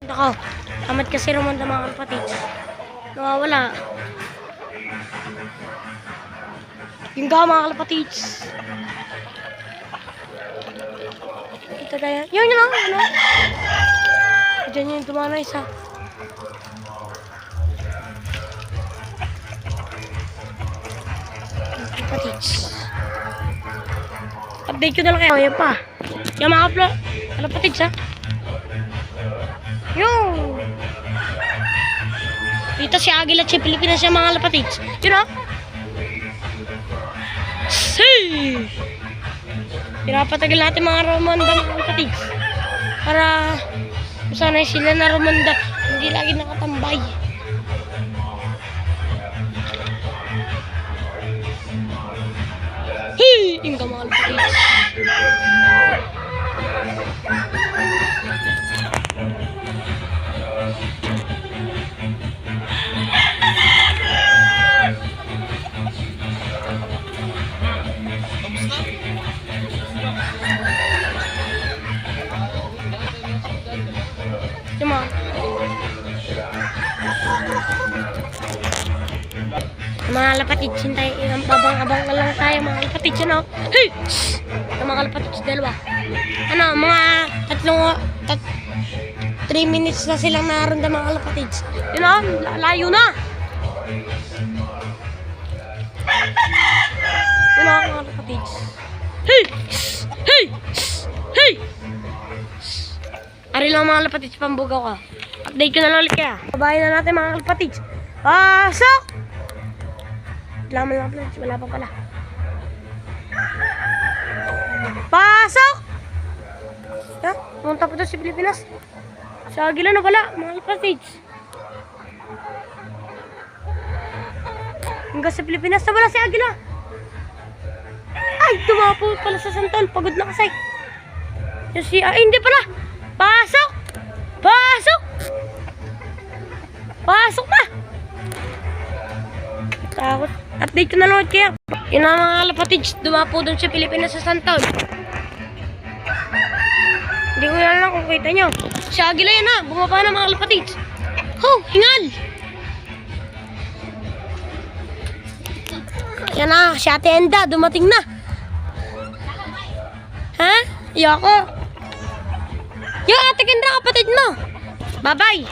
Nako, amat kasi Ramon ng mga kapatid. Nawawala. Yung mga kapatid. Ito tayo. Yun lang. Ano? Diyan yung tumana isa. Kapatid. Update ko na lang kayo. Ayan pa. Yung mga kapatid ha. Yung. Dito si Agil at si Pilipinas yung mga lapatids. You know? Hey! Pinapatagal natin mga Ramonda mga lapatids. Para sanay sila na Ramonda. Hindi lagi nakatambay. Hey! Yung mga lapatids. Mga lapatid, hintay, abang-abang na lang tayo mga lapatid, ano? Hey! Yung mga lapatid, dalawa. Ano, mga 3 minutes na silang naroon mga lapatid. Yun know, layo na! Yun know, mga lapatid. Hey! Hey! Hey! Ari lang mga lapatid, pambugaw ka. Update ko na lang ulit kaya. Babayin na natin mga lapatid. Pasok! Laman lang pala, wala pa pala. Pasok! Ha? Pumunta pa doon si Pilipinas. Sa Agila na pala, mga kapatids. Hanggang sa Pilipinas na pala si Agila. Ay, tumapo pala sa Santol. Pagod na kasi. Ay, hindi pala. Pasok! Pasok! Pasok na! Takot. Update ko na lang kaya. Yun ang mga lapatids. Dumapo doon sa Pilipinas sa Santol. Hindi ko lang kung kita nyo. Si Agila yan ha. Bumaba na mga lapatids. Oh, hingal! Yan na. Si Ate Enda. Dumating na. Ha? Iyoko. Yung Ate Kendra kapatid mo. Bye-bye.